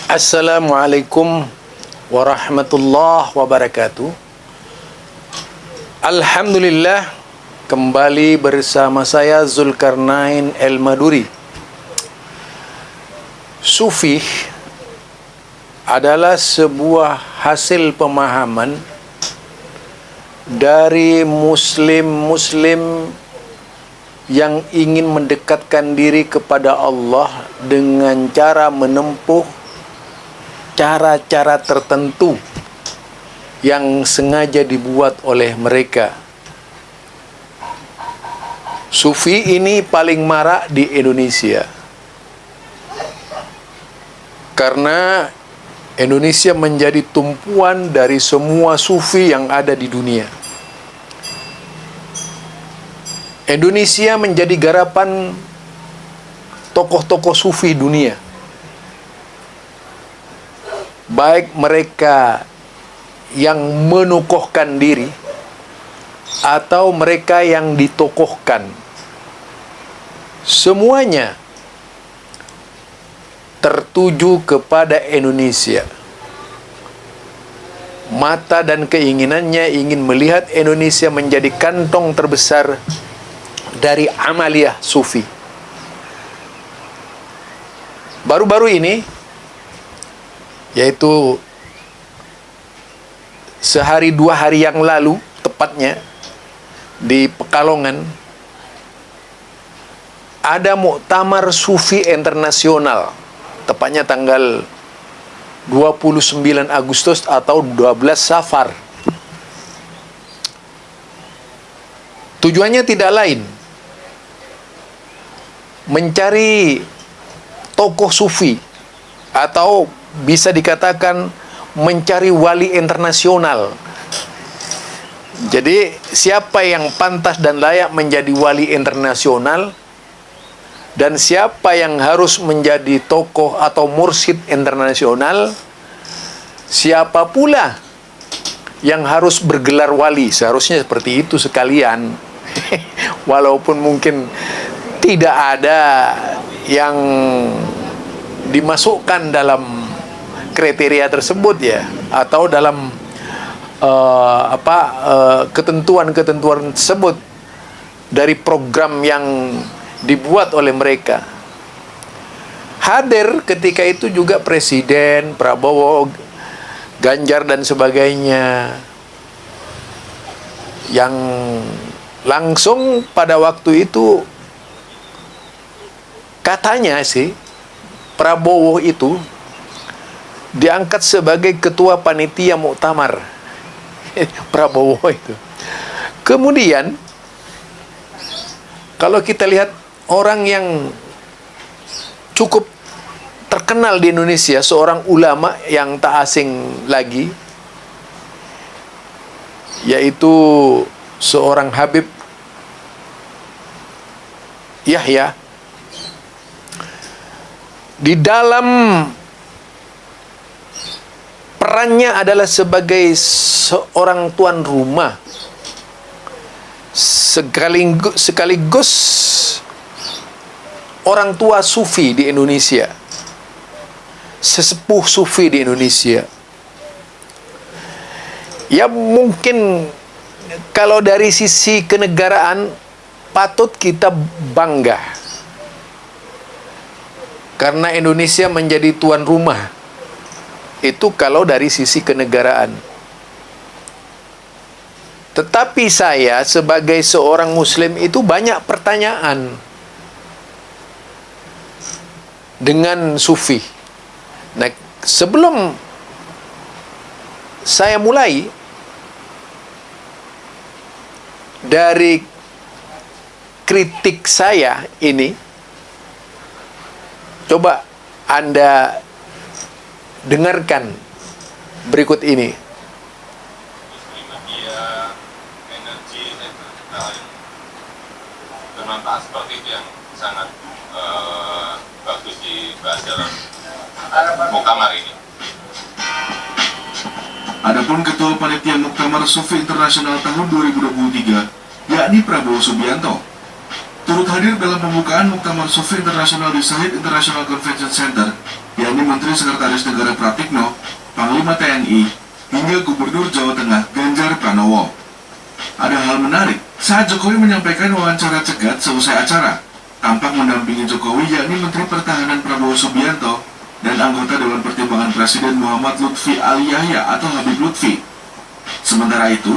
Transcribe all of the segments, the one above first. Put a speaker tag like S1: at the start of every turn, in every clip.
S1: Assalamualaikum warahmatullahi wabarakatuh. Alhamdulillah, kembali bersama saya Zulkarnain El-Maduri. Sufi adalah sebuah hasil pemahaman dari muslim-muslim yang ingin mendekatkan diri kepada Allah dengan cara menempuh cara-cara tertentu yang sengaja dibuat oleh mereka. Sufi ini paling marak di Indonesia karena Indonesia menjadi tumpuan dari semua sufi yang ada di dunia. Indonesia menjadi garapan tokoh-tokoh sufi dunia, baik mereka yang menokohkan diri atau mereka yang ditokohkan. Semuanya tertuju kepada Indonesia. Mata dan keinginannya ingin melihat Indonesia menjadi kantong terbesar dari amaliyah sufi. Baru-baru ini, yaitu sehari dua hari yang lalu tepatnya, di Pekalongan ada muktamar sufi internasional, tepatnya tanggal 29 Agustus atau 12 Safar. Tujuannya tidak lain mencari tokoh sufi, atau bisa dikatakan mencari wali internasional. Jadi siapa yang pantas dan layak menjadi wali internasional, dan siapa yang harus menjadi tokoh atau mursyid internasional, siapa pula yang harus bergelar wali. Seharusnya seperti itu sekalian. Walaupun mungkin tidak ada yang dimasukkan dalam kriteria tersebut ya, atau dalam ketentuan-ketentuan tersebut dari program yang dibuat oleh mereka. Hadir ketika itu juga Presiden Prabowo, Ganjar dan sebagainya, yang langsung pada waktu itu katanya sih Prabowo itu diangkat sebagai ketua panitia muktamar. Prabowo itu. Kemudian kalau kita lihat orang yang cukup terkenal di Indonesia, seorang ulama yang tak asing lagi, yaitu seorang Habib Yahya. Di dalam perannya adalah sebagai seorang tuan rumah, sekaligus orang tua sufi di Indonesia, sesepuh sufi di Indonesia. Ya mungkin kalau dari sisi kenegaraan patut kita bangga, karena Indonesia menjadi tuan rumah. Itu kalau dari sisi kenegaraan. Tetapi saya sebagai seorang muslim itu banyak pertanyaan dengan sufi. Nah, sebelum saya mulai dari kritik saya ini, coba Anda dengarkan berikut ini.
S2: Media, energi, bermanfaat seperti itu yang sangat bagus dibahas dalam muktamar ini.
S3: Adapun Ketua Panitia Muktamar Sufi Internasional tahun 2023, yakni Prabowo Subianto, turut hadir dalam pembukaan Muktamar Sufi Internasional di Sahid International Convention Center yakni Menteri Sekretaris Negara Pratikno, Panglima TNI, hingga Gubernur Jawa Tengah Ganjar Pranowo. Ada hal menarik saat Jokowi menyampaikan wawancara cegat seusai acara. Tampak mendampingi Jokowi yakni Menteri Pertahanan Prabowo Subianto dan anggota Dewan Pertimbangan Presiden Muhammad Lutfi Ali Yahya atau Habib Lutfi. Sementara itu,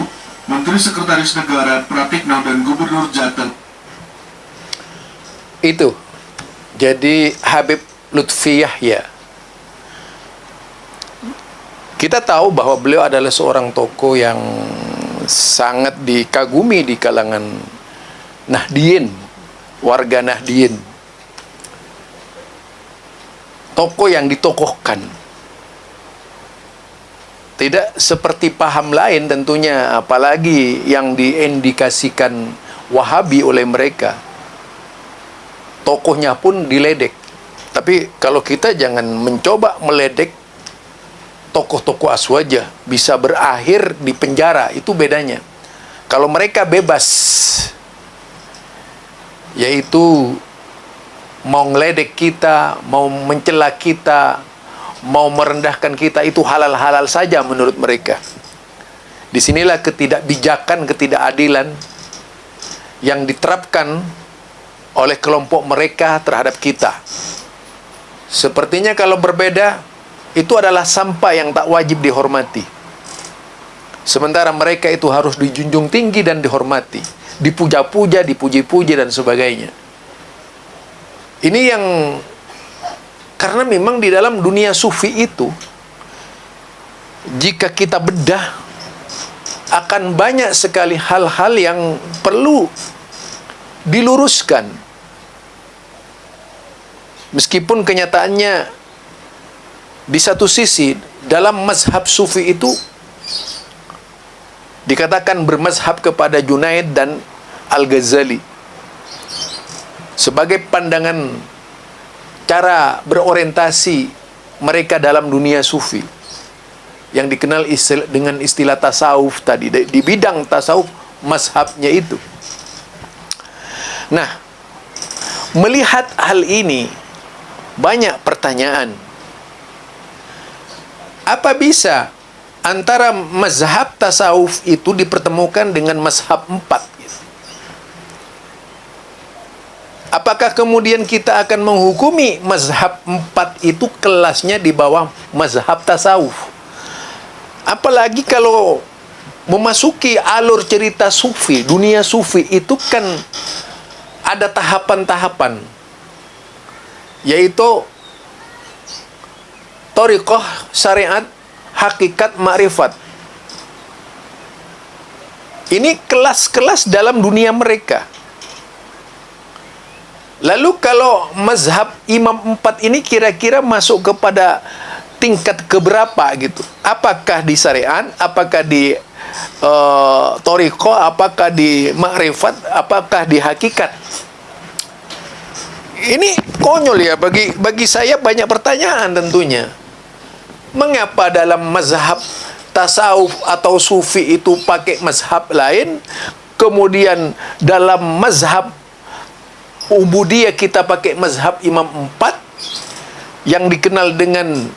S3: Menteri Sekretaris Negara Pratikno dan Gubernur Jateng
S1: itu. Jadi Habib Lutfi Yahya, kita tahu bahwa beliau adalah seorang tokoh yang sangat dikagumi di kalangan Nahdien, warga Nahdien. Tokoh yang ditokohkan. Tidak seperti paham lain tentunya, apalagi yang diindikasikan Wahabi oleh mereka. Tokohnya pun diledek. Tapi kalau kita jangan mencoba meledek tokoh-tokoh aswaja, bisa berakhir di penjara, itu bedanya. Kalau mereka bebas, yaitu mau ngeledek kita, mau mencela kita, mau merendahkan kita, itu halal-halal saja menurut mereka. Disinilah ketidakbijakan, ketidakadilan yang diterapkan oleh kelompok mereka terhadap kita. Sepertinya kalau berbeda, itu adalah sampah yang tak wajib dihormati. Sementara mereka itu harus dijunjung tinggi dan dihormati, dipuja-puja, dipuji-puji dan sebagainya. Ini yang, karena memang di dalam dunia sufi itu, jika kita bedah, akan banyak sekali hal-hal yang perlu diluruskan. Meskipun kenyataannya di satu sisi dalam mazhab sufi itu dikatakan bermazhab kepada Junaid dan Al-Ghazali sebagai pandangan cara berorientasi mereka dalam dunia sufi yang dikenal dengan istilah tasawuf tadi. Di bidang tasawuf mazhabnya itu. Nah, melihat hal ini banyak pertanyaan. Apa bisa antara mazhab tasawuf itu dipertemukan dengan mazhab 4? Apakah kemudian kita akan menghukumi mazhab 4 itu kelasnya di bawah mazhab tasawuf? Apalagi kalau memasuki alur cerita sufi, dunia sufi itu kan ada tahapan-tahapan, yaitu thariqah, syariat, hakikat, ma'rifat. Ini kelas-kelas dalam dunia mereka. Lalu kalau mazhab Imam 4 ini kira-kira masuk kepada tingkat keberapa gitu? Apakah di syariat, apakah di thariqah, apakah di ma'rifat, apakah di hakikat? Ini konyol ya, bagi saya banyak pertanyaan tentunya. Mengapa dalam mazhab tasawuf atau sufi itu pakai mazhab lain, kemudian dalam mazhab ubudiyah kita pakai mazhab Imam 4 yang dikenal dengan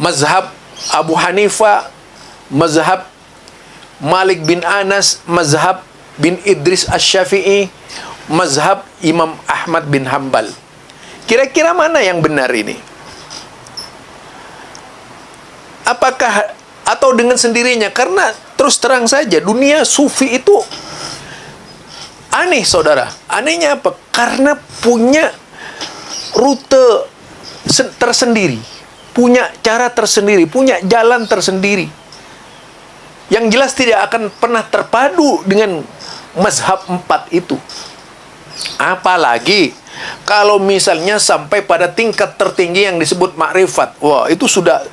S1: mazhab Abu Hanifah, mazhab Malik bin Anas, mazhab bin Idris Asy-Syafi'i, mazhab Imam Ahmad bin Hambal. Kira-kira mana yang benar ini? Apakah atau dengan sendirinya? Karena terus terang saja dunia sufi itu aneh, saudara. Anehnya apa? Karena punya rute tersendiri, punya cara tersendiri, punya jalan tersendiri, yang jelas tidak akan pernah terpadu dengan mazhab 4 itu. Apalagi kalau misalnya sampai pada tingkat tertinggi yang disebut makrifat. Wah, itu sudah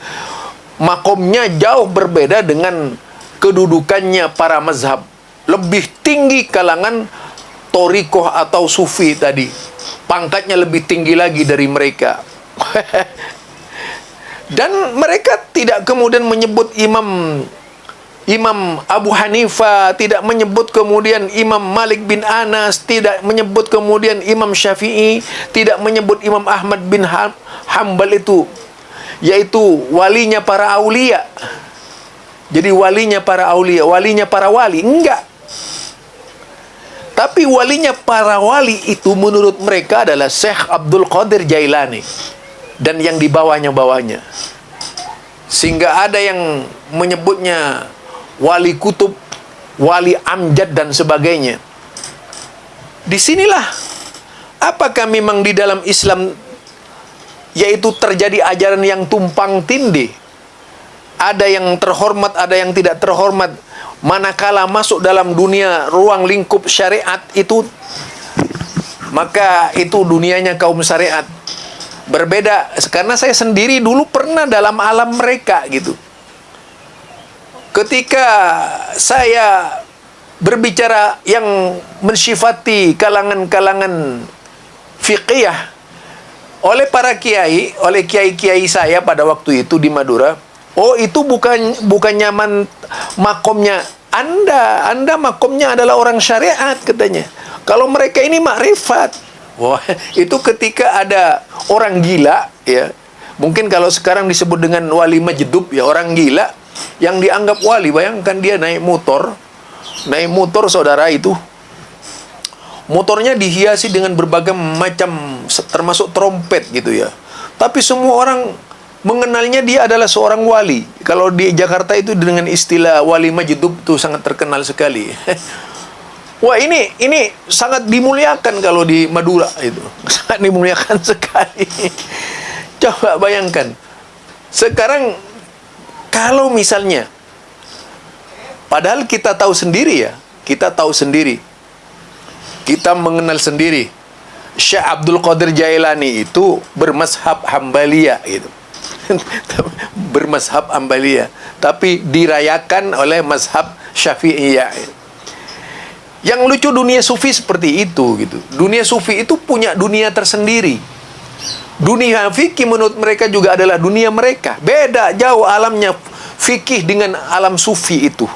S1: makomnya jauh berbeda dengan kedudukannya para mazhab. Lebih tinggi kalangan thariqah atau sufi tadi. Pangkatnya lebih tinggi lagi dari mereka. Dan mereka tidak kemudian menyebut Imam Imam Abu Hanifah, tidak menyebut kemudian Imam Malik bin Anas, tidak menyebut kemudian Imam Syafi'i, tidak menyebut Imam Ahmad bin Hambal itu, yaitu walinya para aulia. Jadi walinya para aulia, walinya para wali, enggak. Tapi walinya para wali itu menurut mereka adalah Syekh Abdul Qadir Jailani dan yang di bawahnya. Sehingga ada yang menyebutnya wali kutub, wali amjad dan sebagainya. Disinilah apakah memang di dalam Islam yaitu terjadi ajaran yang tumpang tindih. Ada yang terhormat, ada yang tidak terhormat. Manakala masuk dalam dunia ruang lingkup syariat itu, maka itu dunianya kaum syariat. Berbeda, karena saya sendiri dulu pernah dalam alam mereka gitu. Ketika saya berbicara yang mensifati kalangan-kalangan fiqhiyah oleh para kiai, oleh kiai-kiai saya pada waktu itu di Madura, oh itu bukan nyaman makomnya Anda makomnya adalah orang syariat katanya. Kalau mereka ini makrifat. Wah, itu ketika ada orang gila ya. Mungkin kalau sekarang disebut dengan wali majdub ya, orang gila yang dianggap wali. Bayangkan dia naik motor saudara itu. Motornya dihiasi dengan berbagai macam termasuk trompet gitu ya. Tapi semua orang mengenalnya dia adalah seorang wali. Kalau di Jakarta itu dengan istilah wali majdub itu sangat terkenal sekali. Wah, ini sangat dimuliakan kalau di Madura itu. Sangat dimuliakan sekali. Coba bayangkan. Sekarang kalau misalnya padahal kita tahu sendiri ya, kita mengenal sendiri Syekh Abdul Qadir Jailani itu bermazhab Hambaliyah gitu. Bermazhab Hambaliyah, tapi dirayakan oleh mazhab Syafi'iyah. Yang lucu dunia sufi seperti itu gitu. Dunia sufi itu punya dunia tersendiri. Dunia fikih menurut mereka juga adalah dunia mereka. Beda jauh alamnya fikih dengan alam sufi itu.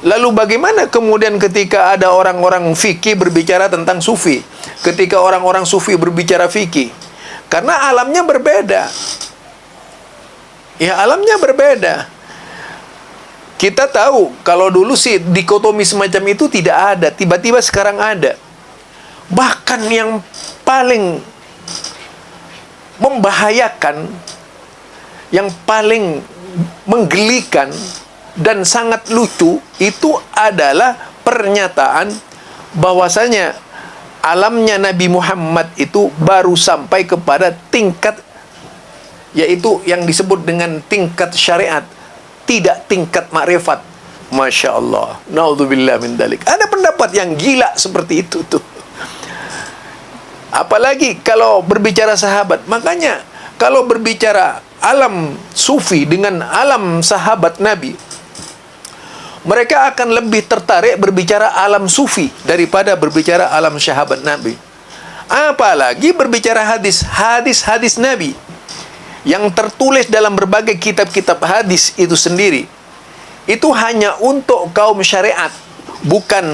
S1: Lalu bagaimana kemudian ketika ada orang-orang fikih berbicara tentang sufi, ketika orang-orang sufi berbicara fikih? Karena alamnya berbeda. Ya, alamnya berbeda. Kita tahu kalau dulu sih dikotomi semacam itu tidak ada, tiba-tiba sekarang ada. Bahkan yang paling membahayakan, yang paling menggelikan dan sangat lucu itu adalah pernyataan bahwasanya alamnya Nabi Muhammad itu baru sampai kepada tingkat, yaitu yang disebut dengan tingkat syariat, tidak tingkat makrifat. Masya Allah, naudzubillah min dalik. Ada pendapat yang gila seperti itu tuh. Apalagi kalau berbicara sahabat. Makanya kalau berbicara alam sufi dengan alam sahabat Nabi, mereka akan lebih tertarik berbicara alam sufi daripada berbicara alam sahabat Nabi. Apalagi berbicara hadis Nabi yang tertulis dalam berbagai kitab-kitab hadis itu sendiri. Itu hanya untuk kaum syariat, bukan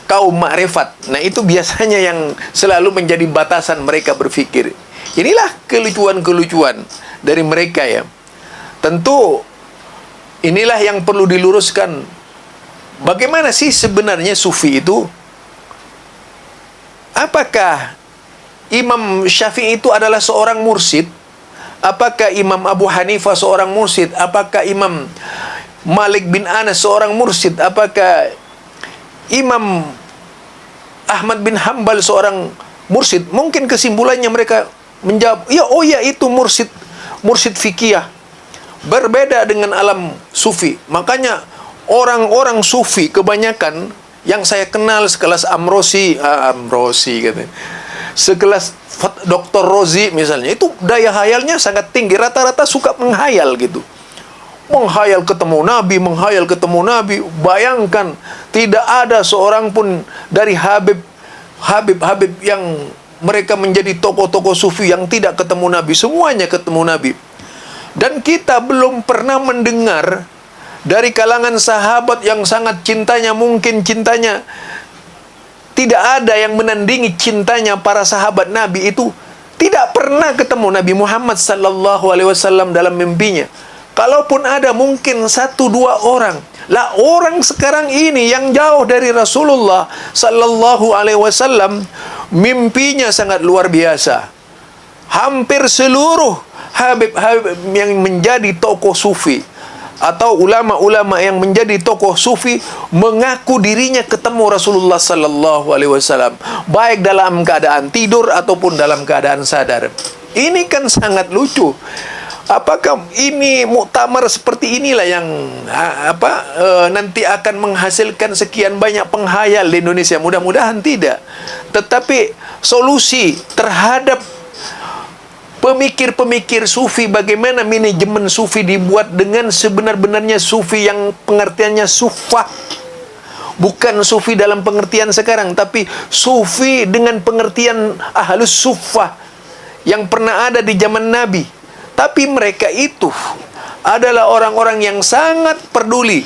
S1: kaum makrifat. Nah, itu biasanya yang selalu menjadi batasan mereka berfikir. Inilah kelucuan-kelucuan dari mereka ya. Tentu inilah yang perlu diluruskan. Bagaimana sih sebenarnya sufi itu? Apakah Imam Syafi'i itu adalah seorang mursyid? Apakah Imam Abu Hanifah seorang mursyid? Apakah Imam Malik bin Anas seorang mursyid? Apakah Imam Ahmad bin Hambal seorang mursyid? Mungkin kesimpulannya mereka menjawab, ya itu mursyid fikih. Berbeda dengan alam sufi. Makanya orang-orang sufi kebanyakan yang saya kenal sekelas Amrosi katanya, sekelas Dr. Rozi misalnya, itu daya hayalnya sangat tinggi. Rata-rata suka menghayal gitu. Menghayal ketemu Nabi. Bayangkan, tidak ada seorang pun dari Habib yang mereka menjadi tokoh-tokoh sufi yang tidak ketemu Nabi. Semuanya ketemu Nabi. Dan kita belum pernah mendengar dari kalangan sahabat yang sangat cintanya, mungkin cintanya tidak ada yang menandingi cintanya para sahabat Nabi itu, tidak pernah ketemu Nabi Muhammad sallallahu alaihi wasallam dalam mimpinya. Kalaupun ada mungkin 1-2 orang. Lah orang sekarang ini yang jauh dari Rasulullah sallallahu alaihi wasallam, mimpinya sangat luar biasa. Hampir seluruh habib-habib yang menjadi tokoh sufi atau ulama-ulama yang menjadi tokoh sufi mengaku dirinya ketemu Rasulullah sallallahu alaihi wasallam, baik dalam keadaan tidur ataupun dalam keadaan sadar. Ini kan sangat lucu. Apakah ini muktamar seperti inilah yang nanti akan menghasilkan sekian banyak penghayal di Indonesia? Mudah-mudahan tidak. Tetapi solusi terhadap pemikir-pemikir sufi, bagaimana manajemen sufi dibuat dengan sebenar-benarnya sufi yang pengertiannya sufah. Bukan sufi dalam pengertian sekarang, tapi sufi dengan pengertian ahlus sufah yang pernah ada di zaman Nabi. Tapi mereka itu adalah orang-orang yang sangat peduli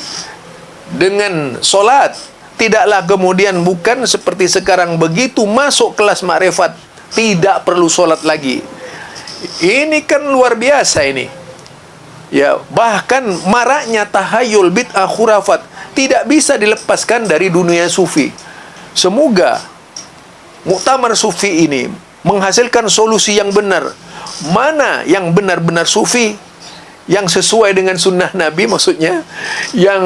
S1: dengan solat. Tidaklah kemudian bukan seperti sekarang begitu masuk kelas makrifat tidak perlu solat lagi. Ini kan luar biasa ini. Ya, bahkan maraknya tahayul bid'ah khurafat tidak bisa dilepaskan dari dunia sufi. Semoga muktamar sufi ini menghasilkan solusi yang benar. Mana yang benar-benar sufi, yang sesuai dengan sunnah Nabi, maksudnya yang